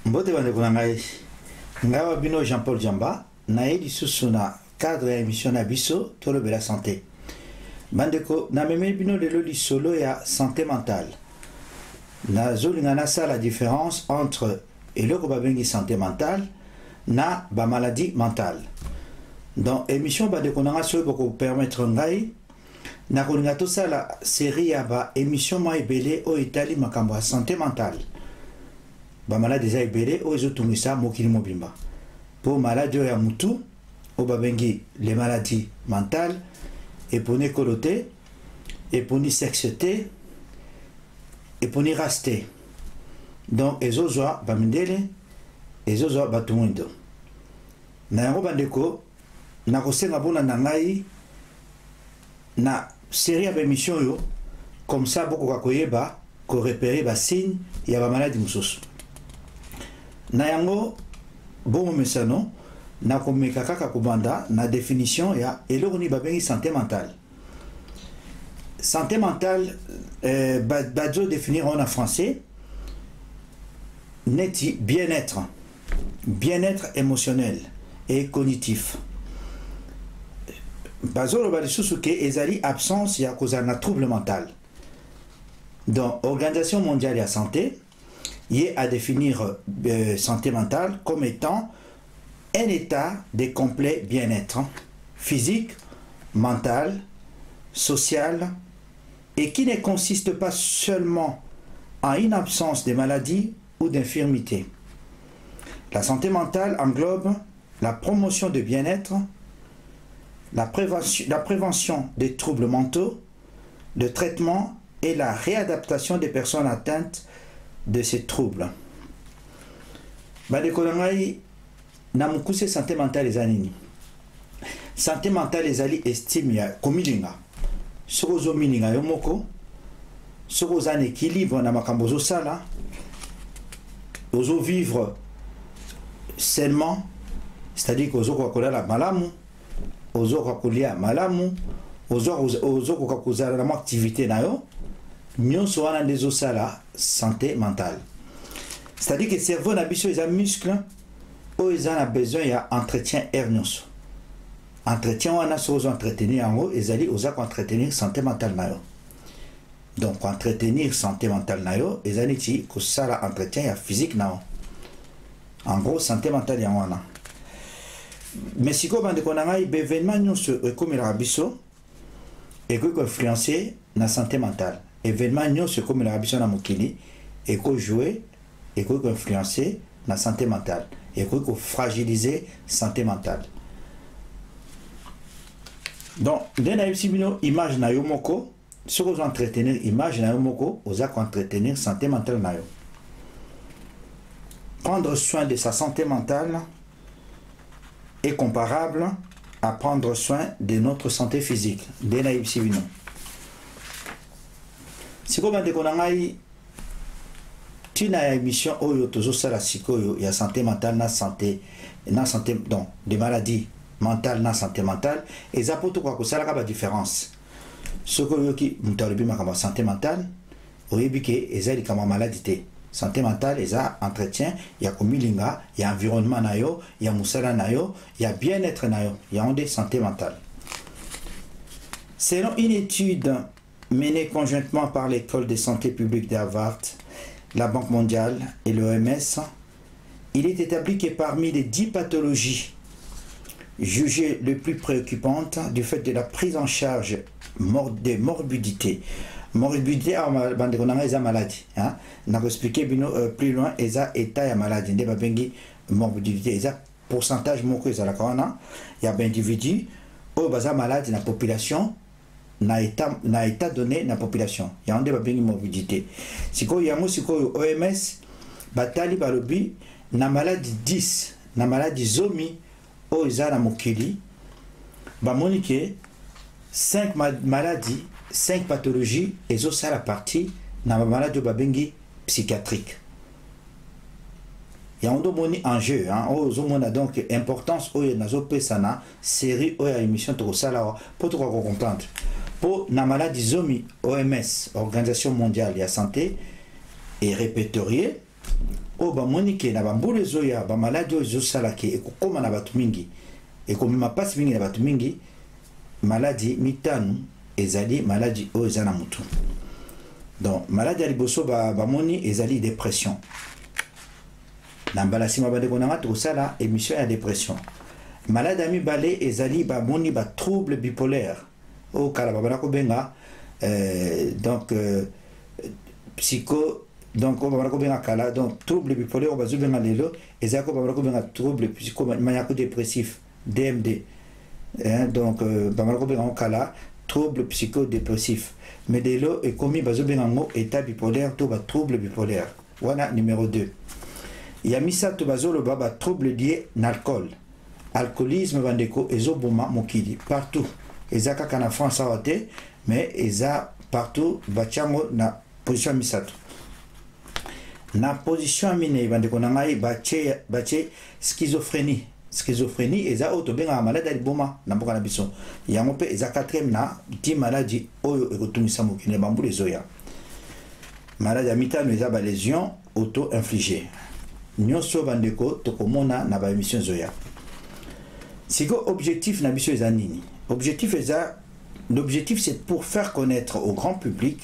Mbote bande kunangai ngawa bino Jean-Paul Jamba na yedi susuna cadre ya émission na biso tolo bela santé bandeko na meme bino lelo li solo ya santé mentale na zolinga na sa la différence entre eloko babengi santé mentale na ba maladie mentale dans émission bandeko nanga so boko permettre ngai na kolinga to sa la série ya ba émission ma ebele o itali makambo ya santé mentale ba malade za ebele o ezotungisa mokili mobimba pour malade ya mutu o babengi les maladies mentales et pour kolote et pour sexité et pour raste donc ezozwa bamindele ezozwa batumundo na yango bandeko na kosenga bona na ngai na série ya émission yo comme ça boko kakoyeba ko repérer ba signe ya ba maladie mususu na yango bon mesano na komeka kaka kubanda na définition ya eloko ni babengi santé mentale. Santé mentale badzo définir en français neti bien-être émotionnel et cognitif. Bazo lo balisusu ke ezali absence ya cause na trouble mental. Donc Organisation mondiale de la santé y est à définir santé mentale comme étant un état de complet bien-être physique, mental, social et qui ne consiste pas seulement en une absence de maladie ou d'infirmité. La santé mentale englobe la promotion de bien-être, la prévention des troubles mentaux, le traitement et la réadaptation des personnes atteintes de ces troubles. Badekolongai na mukuse santé mentale ezanini. Santé mentale ezali estime ya komilinga. Soko zo milinga yo moko, soko za équilibre na makambo zo sala, ozo vivre sainement, c'est-à-dire ozo kokola la malamu, ozo kokolia malamu, ozo kokozala na activité na yo. Nyonso wana ndezo sala santé mentale. C'est-à-dire que le cerveau na biso eza muscle o eza na besoin ya entretien hernios. Entretien wana so ozo entretenir yango ezali oza ko entretenir santé mentale na yo. Donc entretenir santé mentale na yo ezali ti ko sala entretien ya physique na yo. En gros santé mentale ya wana. Mais siko bande konanga événement nyonso ekomela biso et ko influencer na santé mentale. Événement nyonso comme la biso na mokili et ko jouer et ko influencer la santé mentale et ko fragiliser santé mentale. Donc dès na bino image na yo moko ce que vous entretenir image na yo moko oza ko entretenir santé mentale na yo. Prendre soin de sa santé mentale est comparable à prendre soin de notre santé physique. Dès na bino si comme on a une émission oyo tozo sala sikoyo ya santé mentale na santé donc des maladies mentales na santé mentale et ça pour tout quoi que ça la différence ce que qui mutalobi makamba santé mentale oyebi ke ezali kama maladie santé mentale eza entretien ya komilinga ya environnement na yo ya musala na yo ya bien-être na yo ya onde santé mentale. Selon une étude menée conjointement par l'école de santé publique d'Harvard, la Banque mondiale et l'OMS, il est établi que parmi les 10 pathologies jugées les plus préoccupantes du fait de la prise en charge des morbidités, morbidité à maladie, hein, on a expliqué plus loin, eza état ya maladie, ne babengi morbidité, eza pourcentage moko eza la corona, il y a individu au baza malade dans la population. Na état donné na population ya onde babengi morbidité siko yango siko OMS batali balobi na maladie 10 na maladie zomi o eza na mokili bamoni ke 5 maladies 5 pathologies ezo sala partie na maladie babengi psychiatrique Il y a un moni enjeu, hein, on a donc importance, il y a une série, il y a une émission pour comprendre. Pour la maladie zomi, OMS, Organisation mondiale de la santé, est répertoriée. Oh, bah, monique, na bambule zoya, bah, maladie zosalake, et comme na batumingi, et comme ma passe mingi na batumingi, maladie mitanu, ezali, maladie ozana mutu. Donc, maladie aliboso, bah, moni, ezali dépression. Dans balasima badekonanga tout ça là émission à dépression. Malade ami balé ezali ba moni ba trouble bipolaire. Au kala babana ko benga donc psycho donc on babana ko benga kala donc trouble bipolaire on va zubenga lelo ezako babana ko benga trouble psycho maniaco dépressif DMD. Donc babana ko benga kala trouble psychodépressif. Mais lelo et commis bazubenga ngo état bipolaire to ba trouble bipolaire. Voilà numéro 2. Il y a misa tobazolo baba trouble lié n'alcool alcoolisme bandeko ezoboma mokili partout ezaka kana France awate mais eza partout bachango na position misato na position mine bandeko nangai bache schizophrénie eza auto benga malade alboma na mboka na biso yango pe eza 4e na 10 maladie oyo ekotumisa mokili bambu lezoya malade mitano eza ba lésion auto infligée nyonso bandeko tokomona na ba émission zoya siko objectif na biso eza nini l'objectif c'est pour faire connaître au grand public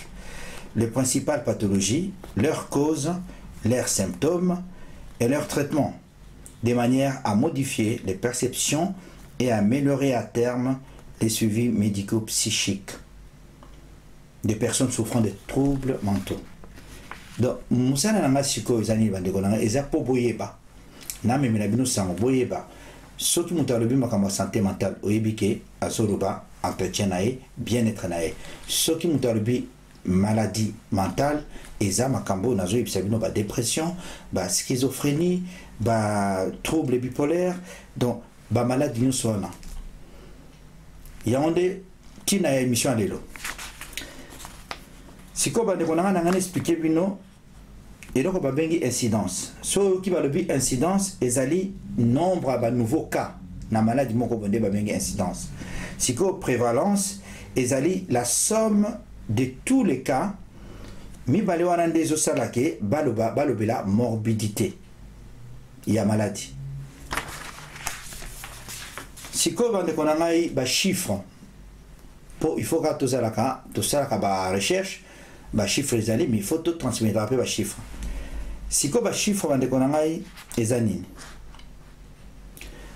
les principales pathologies, leurs causes, leurs symptômes et leurs traitements de manière à modifier les perceptions et à améliorer à terme les suivis médicaux psychiques des personnes souffrant de troubles mentaux. Donc, musana na masiko ezani bandeko na eza po boyeba na memela bino sango boyeba soki mutu alobi makambo santé mentale oyebike azoloba entretien na ye bien-être na ye soki mutu alobi maladie mentale eza makambo nazoyebisa bino ba dépression ba schizophrénie ba trouble bipolaire donc ba maladie nyonso wana yango nde ntina ya émission ya lelo sikoyo bandeko na nga na ngana explike bino eloko babengi incidence soki balobi incidence ezali nombre ya banouveau cas na maladie moko bonde babengi incidence sikoyo prévalence ezali la somme de tous les cas mibale wana nde ezosala ke balobela morbidité ya maladie sikoyo bandeko na ngai bachiffre po il faut ka tosalaka barecherche bachiffre ezali mais il faut transmettre après bachiffre sikoyo bachiffre bandeko na ngai eza nini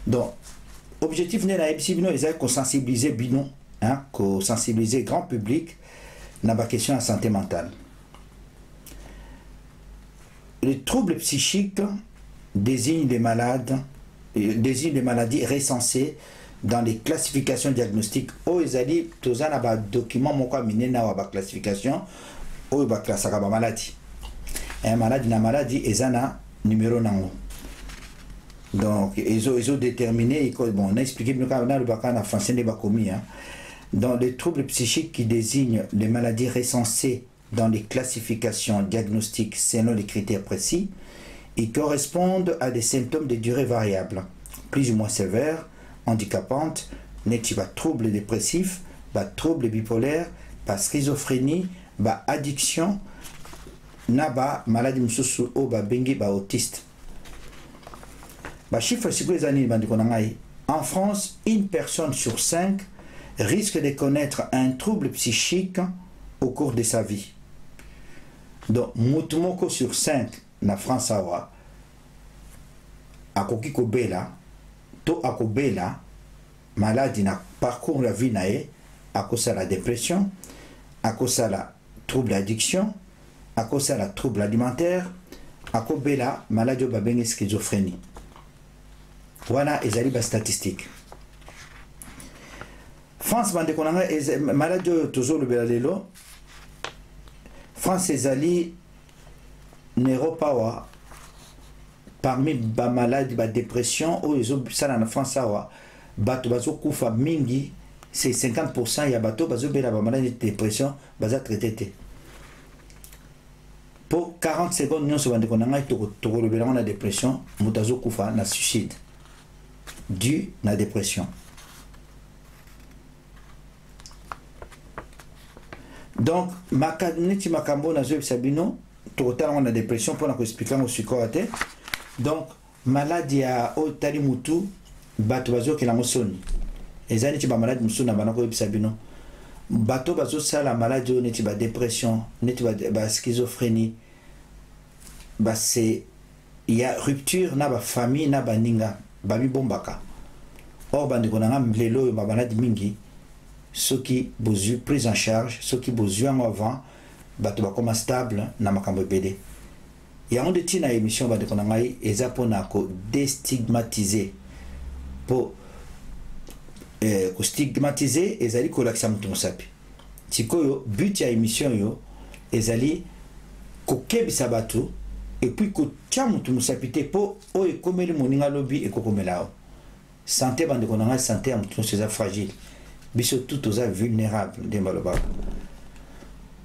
donc objectif nde nayebisi bino ezali kosensibiliser bino kosensibiliser grand public na baquestion ya santé mentale. Les troubles psychiques désignent des maladies recensées dans les classifications diagnostiques oyo ezali toza na badocument moko amine na wa baclassification oyo baklasaka bamaladi maladi na maladi eza na numéro nango donc ezo déterminé bon on a expliqué bien quand on a le bac en français nde bakomi dans les troubles psychiques qui désignent les maladies recensées dans les classifications diagnostiques selon les critères précis, ils correspondent à des symptômes de durée variable, plus ou moins sévères, handicapantes, n'est-ce pas troubles dépressifs, troubles bipolaires, schizophrénie, addiction, naba maladie mususu o bengi autiste. Chiffre c'est les années en France, une personne sur 5 risque de connaître un trouble psychique au cours de sa vie. Donc, mutumoko sur 5 na France awa akoki kobela to akobela maladie na parcours la vie nae akosa la dépression, akosa la trouble addiction, akosa la trouble alimentaire, akobela maladie babengi schizophrénie. Voilà ezali ba statistique. France bande konanga maladie toujours le belalelo France ezali neuropawa parmi ba maladie ba dépression ou ezo sala na France awa bato bazo kufa mingi c'est 50% ya bato bazo bela ba maladie de dépression baza traité pour 40 secondes nous sommes dans la dépression mutazo kufa na suicide dû na dépression. Donc makaneti makambo na zo sabino total on a dépression pour na expliquer au psychoate. Donc maladie à otali mutu bato bazo ke la mosoni ezali ti ba maladie musuna banako sabino bato bazo sala maladie neti ba dépression neti ba schizophrénie ba c'est il y a rupture na ba famille na ba ninga ba mi bombaka or bande konanga lelo ba maladie mingi ceux qui besoin prise en charge ceux qui besoin avant bato ba comme stable na makambo bede ya on de tina émission bande konanga eza pona ko déstigmatiser pour ko stigmatiser ezali ko laksa mutu mosapi tikoyo but ya émission yo ezali ko kebisa bato et puis ko tia mutu mosapi te po o ekomeli moninga lobi ekokomela santé bande konanga santé ya mutu c'est fragile biso tout oza vulnérable de maloba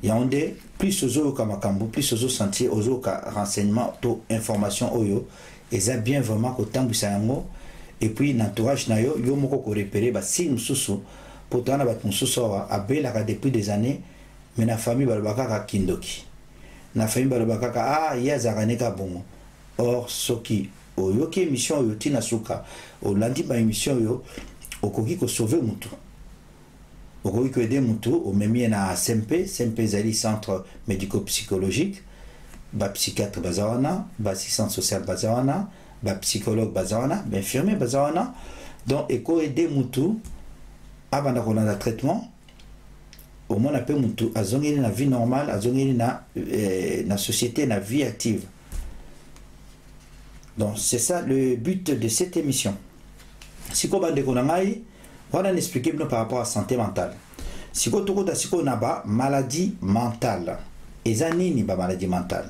ya onde plus ozo ka makambo plus ozo sentir ozo ka renseignement to information oyo eza bien vraiment ko tambisa yango. Et puis l'entourage na yo yo moko ko repérer ba signe mususu pour tana ba mususu a belaka depuis des années mais na famille balobaka ka kindoki na famille balobaka ka ah ya zaraneka bongo or soki oyo ki émission yo tina suka o landi ba émission yo okoki ko sauver mutu okoki ko aider mutu o memi na SMP zali centre médico-psychologique ba psychiatre bazawana ba assistant social bazawana ba psychologue bazawana ba infirmier bazawana donc eko aider mutu abanda ko na traitement au moins appel mutu azongeli na vie normale azongeli na société na vie active. Donc c'est ça le but de cette émission. Siko bande ko ngai voilà n'expliquer bien par rapport à santé mentale. Siko toko da siko na ba maladie mentale ezani ni ba maladie mentale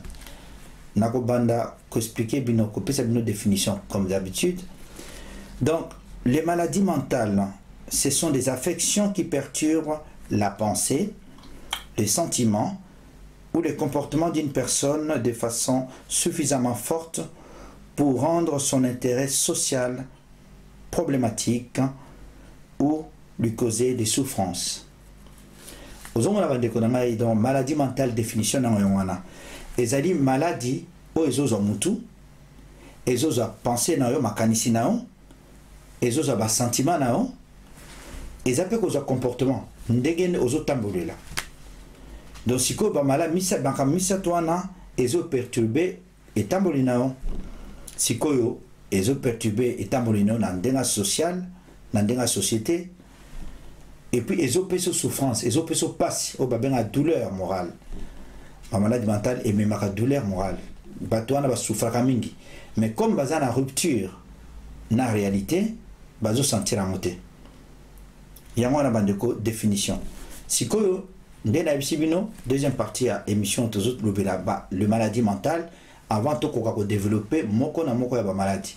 nako banda ko expliquer bino ko pesa bino définition comme d'habitude. Donc les maladies mentales ce sont des affections qui perturbent la pensée, les sentiments ou les comportements d'une personne de façon suffisamment forte pour rendre son intérêt social problématique ou lui causer des souffrances. Donc maladie mentale définition na yongana ezali maladie o ezozo mutu ezozo penser na yo makanisi na yo ezozo ba sentiment na yo ezape ko comportement ndenge ozo tambolela. Donc siko ba mala misa banka misa toana ezo perturber etamboli na yo siko yo ezo perturber etamboli na yo na ndenga social na ndenga société et puis ezo peso souffrance ezo peso passe o ba benga douleur morale. La maladie mentale et même la douleur morale. Batouana va souffrir mingi. Mais comme baza na rupture na réalité, bazo sentir la montée. Yango na bandeko définition. Sikoyo ndena bisibino deuxième partie à émission tous autres le maladie mentale avant to ko développer moko na moko ya ba maladie.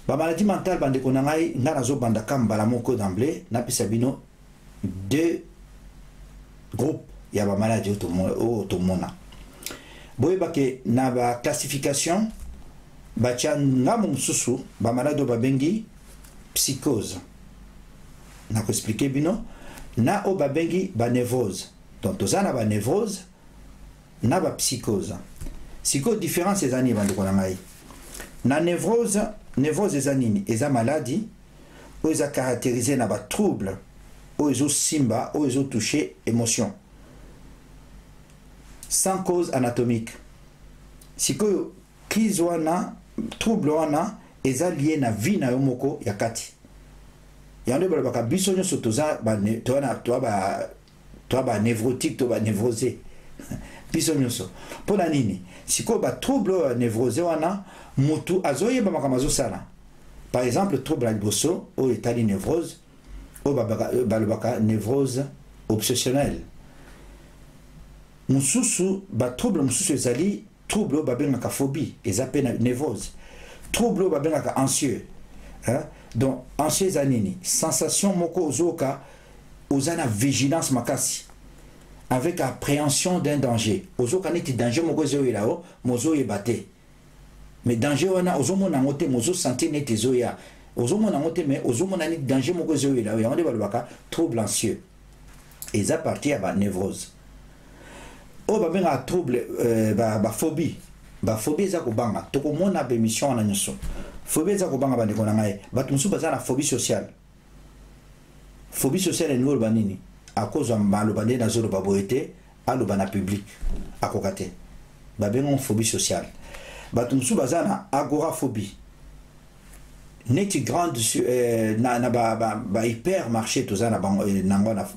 Ba maladie mentale bandeko na ngai ngana zo banda kambala moko d'emblée na pisabino deux groupes il y a ba maladie automona boye bake na ba classification ba tia ngamu mususu ba maladie ba bengi psychose na ko expliquer bino na o ba bengi ba névrose. Donc tozana ba névrose na ba psychose siko différence ces années bande ko na ngai na névrose ezanini eza maladie o eza caractérisé na ba trouble o ezo simba o ezo toucher émotion sans cause anatomique. Si que crise wana trouble wana eza lié na vie na yomoko ya kati. Yande bala baka biso nyoso toza ba ba névrotique to ba névrosé. Biso nyoso. Pona nini? Si ko ba trouble névrosé wana mutu azoye ba makamazo sala. Par exemple trouble liboso o etali névrose o baka névrose obsessionnelle. Mususu ba trouble mususu ezali trouble ba bengaka phobie ezape na névrose trouble ba bengaka anxieux hein? Donc anxieux anini sensation moko ozoka ozana vigilance makasi avec appréhension d'un danger. Ozo kaneti danger moko ezoyela o mozo yebate. Mais danger wana ozo mona ngote mozo sentir neti ezoya. Ozo mona ngote mais ozo mona ni danger moko ezoyela o. Yango de balobaka trouble anxieux. Eza parti ya ba névrose. O ba benga trouble ba phobie. Ba phobie eza kobanga. Toko mona ba émission wana nyoso. Phobie eza kobanga ba ndeko na ngai. Bato musu baza na phobie sociale. Phobie sociale ni ngolo banini. À cause de malobande na zolo baboete aloba na public akokate babengo phobie sociale bato musu baza na agoraphobie neti grande na ba hypermarché toza na bango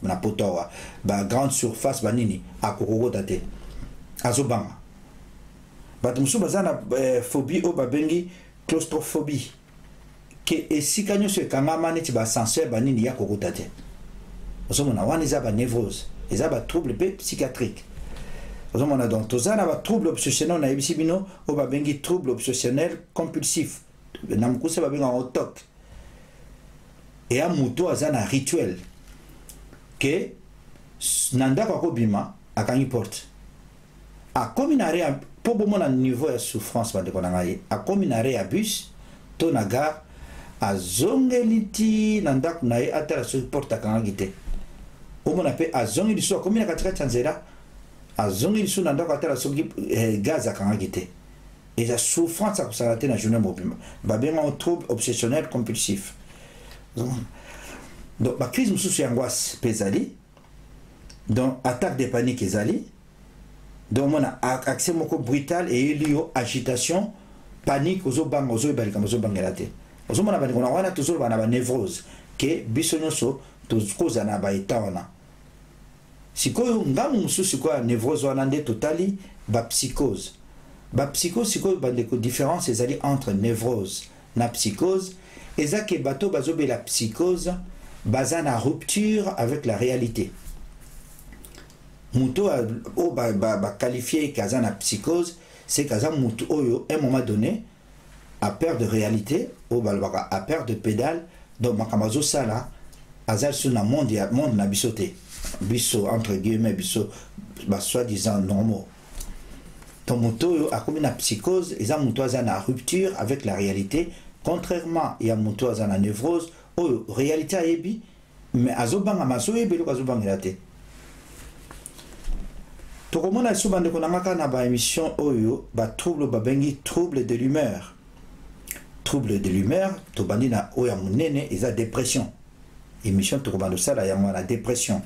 na potowa ba grande surface banini akokokota te azobanga bato musu baza na phobie o babengi claustrophobie ke esika nyonso ekangama neti baascenseur banini ya kokota te. Ozomona wana eza ba névrose, eza ba trouble psychiatrique. Ozomona donc tozana ba trouble obsessionnel na yebisi bino o ba bengi trouble obsessionnel compulsif. Na mukuse ba benga otok. Et a muto azana rituel que nanda kwa kobima akangi porte. A kominare po bomona niveau de souffrance ba de konangaye. A kominare ya bus to na gare azongeliti nanda kunaye atala so porte akangi te. On appelle azongi liso comme na katika chanzera azongi liso na ndako atala soki gaz akangakite et la souffrance ko salate na journée mobima ba benga un trouble obsessionnel compulsif. Donc ba crise mususu angoisse pesali donc attaque de panique ezali donc mona accès moko brutal et liyo agitation panique ozo banga ozo balika ozo bangela te ozo mona ba ngona wana toujours bana ba névrose ke biso nyonso tozokoza na ba état wana sikoyo ngamu mususu sikoyo névrose wana nde totali ba psychose sikoyo bandeko différence ezali entre névrose na psychose eza ke bato bazobela psychose baza na rupture avec la réalité muto o ba qualifié kaza na psychose c'est kaza muto oyo à un moment donné a peur de réalité o balbaka a peur de pédale donc makamazo sala azal sur na monde na bisote biso entre guillemets biso ba soi-disant normaux donc muto a comme na psychose eza muto aza na rupture avec la réalité contrairement ya muto aza na névrose o réalité ayebi mais azobanga maso yebelo azobanga te tokomona so bande konanga na ba émission oyo ba trouble babengi trouble de l'humeur to bandi na oya munene eza dépression émission tokobanda sala ya mwana dépression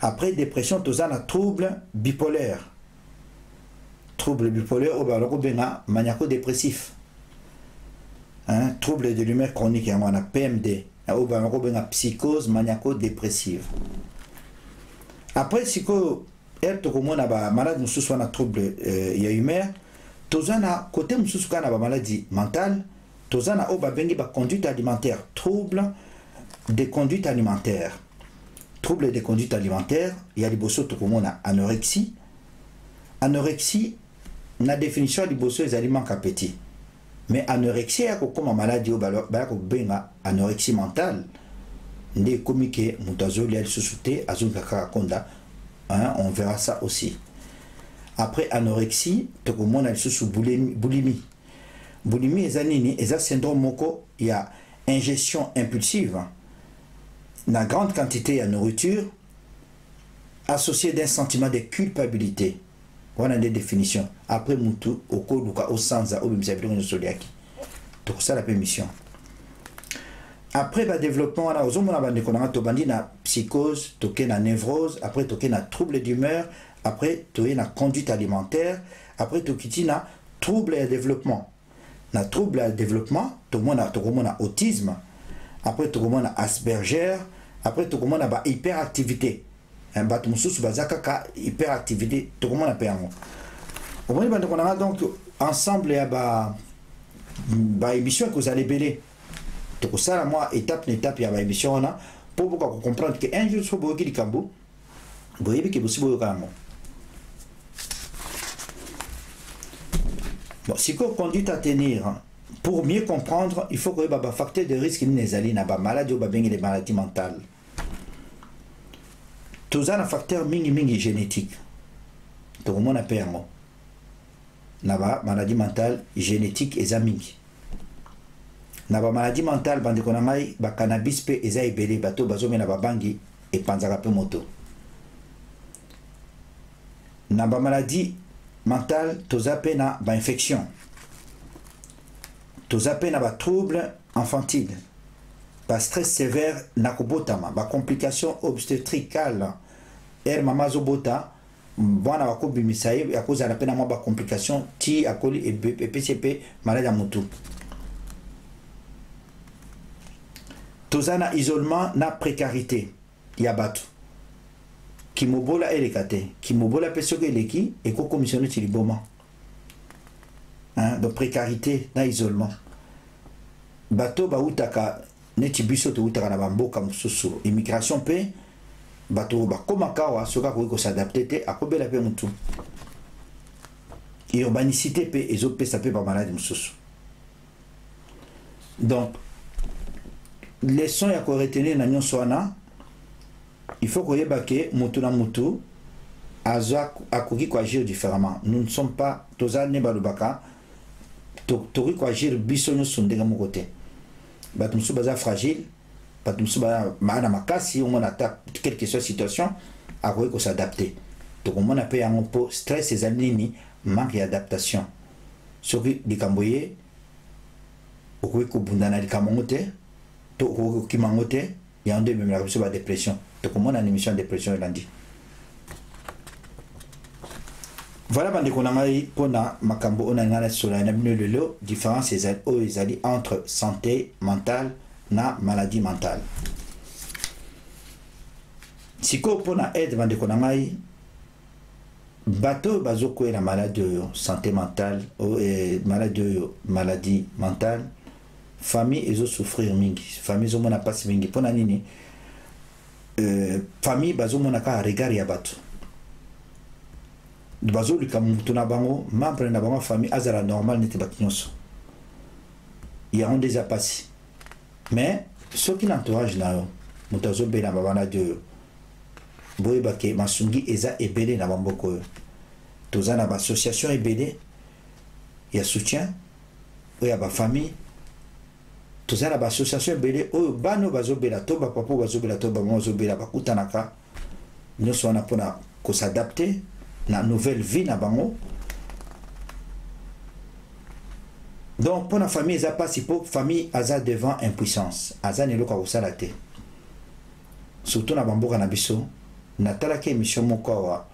après dépression toza na trouble bipolaire o baloko benga maniaco dépressif trouble de l'humeur chronique ya mwana PMD o baloko benga psychose maniaco dépressive après siko elle tokomona ba malade mususu wana trouble ya humeur toza na côté mususu kana ba maladie mentale toza na o babengi ba conduite alimentaire trouble des conduites alimentaires. Trouble des conduites alimentaires, il y a liboso tokomona anorexie. Anorexie, la définition liboso les aliments appétit. Mais anorexie, il y a comme maladie au benga anorexie mentale. Ndé komike mutazoli al susute azunga konda. On verra ça aussi. Après anorexie, tokomona susu boulimie. Boulimie ezanini, eza syndrome moko, il y a ingestion impulsive. La grande quantité de nourriture associée d'un sentiment de culpabilité. Voilà des définitions. Après Moutou, au Koluka, au Sanza, au Bimsabirino Soliaki. Donc ça la permission. Après le développement, on a aux hommes on a psychose, toqué na névrose, après toqué na trouble d'humeur, après toqué na conduite alimentaire, après toqué na trouble de développement. Na trouble de développement, tout le monde a autisme. Après tout le monde a Asperger, après tout le monde a hyperactivité. Un bateau mususu bazaka hyperactivité, tout le monde a perdu. Au moment où on a donc ensemble il y a ba émission que vous allez belé. Donc ça moi étape il y a ba émission on a pour comprendre que un jour faut boki likambo. Boyebi que possible yokango. Bon, si qu'on conduit à tenir. Pour mieux comprendre, il faut que les facteurs de risque ne soient pas malades ou les maladies mentales. tous un facteur mingi génétique. Tout le monde a peur. Naba maladie mentale génétique et mingi. Naba maladie mentale bande konamai ba cannabis pe eza ebele bato bazome na babangi et panzaka pe moto. Naba maladie mentale toza pe na ba infection. Toza pe na ba trouble infantile. Ba stress sévère na kobotama, ba complication obstétricale. Mama zobota bwana wakobi misaye yakoza na pena ba complication ti akoli et PCP maladie mutu. Tozana isolement na précarité yabatu. Kimobola elekate, kimobola pesoke eleki et ko commissionné ti liboma. Hein, donc précarité na isolement. Bato ba utaka neti biso to utaka na bamboka mususu immigration pe bato ba komakawa soka ko s'adapter te akobela pe mutu. Urbanicité pe ezope sa pe ba maladie mususu. Donc les sons ya ko retenir na nyonso wana il faut que yebake mutu na mutu azwa akoki ko agir différemment. Nous ne sommes pas toza ne balubaka to ko agir biso nyonso ndenga moko te. Bato musu baza fragile, bato musu baza maana makasi on attaque quelle que soit situation akoki ko s'adapter. Donc on appelle yango po stress et nini manque d'adaptation. Soki likamboye okoki ko bundana likambo te to okoki kimango te ya ndé même la biso ba dépression. Donc on a une émission de dépression lundi. Voilà bande konangai pona makambo ona ngana sola na bino lelo différence ezali entre santé mentale na maladie mentale. Siko pona aide bande konangai bato bazoko na maladie santé mentale ou maladie mentale famille ezo souffrir mingi famille zo mona passe mingi pona nini famille bazo mona ka regard ya bato bazo lika mutu na bango membre na bango famille azala normal nete bakinyoso ya on déjà passé mais ce qui l'entourage na yo mutu azo bela babana de boye bake masungi eza ebele na bamboko yo toza na ba association ebele ya soutien ou ya ba famille toza na ba association ebele oyo bano bazo bela to ba papa bazo bela to ba mama bazo bela bakutanaka nyonso wana pona ko s'adapter la nouvelle vie na bango. Donc pour la famille ça passe pour famille aza devant impuissance aza ne loka osala te surtout na bamboka na biso na talaka émission moko wa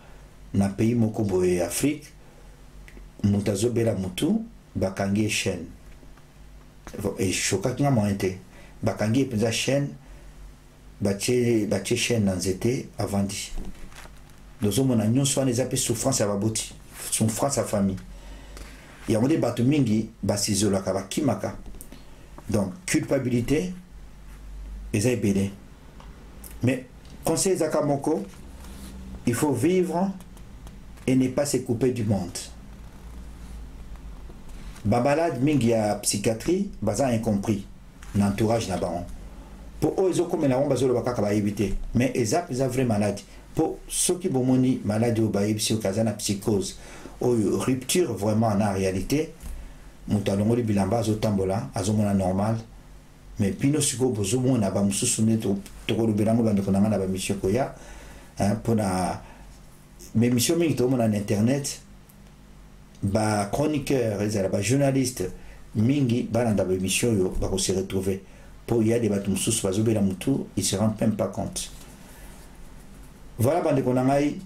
na pays moko boye Afrique mutazo bela mutu bakangi chaîne et choka kinga moente bakangi penza chaîne bache chaîne na nzete avant dit. Nous avons une souffrance à baboti, souffrance à famille. Il y a des bateaux mingi, basizola kaba kimaka. Donc culpabilité, les aibélés. Mais conseil Zakamoko, il faut vivre et ne pas se couper du monde. Babalade mingi à psychiatrie, baza incompris, l'entourage là-bas. Pour eux ils ont comme la bombe bazolo bakaka ba éviter, mais ils ont vraie maladie. Pour ceux qui ont une maladie ou une psychose ou une rupture vraiment en réalité, nous avons dit bilamba zotambola, azomona normal, mais puis nous siko bozomo na ba mususune to ko bilango bande konanga na ba mission koya, hein pour na mais mission mingi to mona na internet, ba chroniqueur, ba journaliste mingi balanda ba mission yo ba ko se retrouver pour y a des batum mususu bazobela mutu, ils se rendent même pas compte. Voilà bande konangai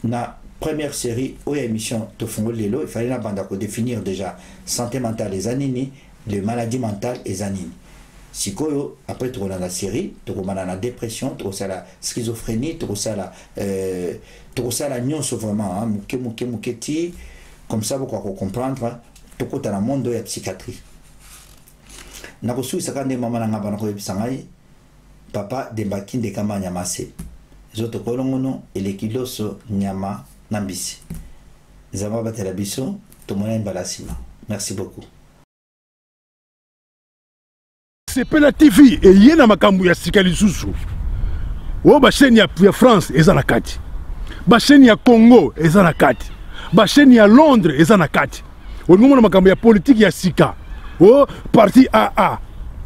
na première série ou émission to fongo lelo il fallait la bande ko définir déjà santé mentale et zanini les maladies mentales et zanini sikoyo après to la série to ko la dépression to la schizophrénie to la nyonso vraiment muketi comme ça vous ko comprendre to ko ta na monde ya psychiatrie na ko suisa kande mama na ngaba na ko bisangai papa de bakinde kama nyamase zoto kolongono elekiloso nyama nambisi zama batela biso tomona balasima. Merci beaucoup. C'est Pela TV et yena makambu ya sikali susu o ba chaîne ya France eza na kati, ba chaîne ya Congo eza na kati, ba chaîne ya Londres eza na kati. O ngomona makambo ya politique ya sika, o parti AA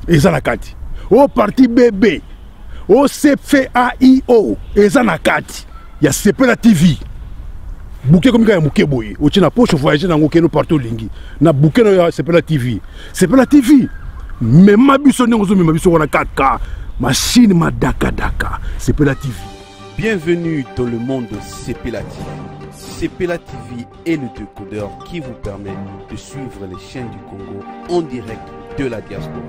eza na kati, o parti BB, o CFAIO eza na kati ya Sepela TV. Bouquet comme ya muke boye, o tina poche voyager na ngokeno partout lingi. Na bouquet na Sepela TV. Sepela TV. Mais ma biso ndongo ma biso wana 4K, machine ma daka daka. Sepela TV. Bienvenue dans le monde de Sepela TV. Sepela TV est le décodeur qui vous permet de suivre les chaînes du Congo en direct de la diaspora.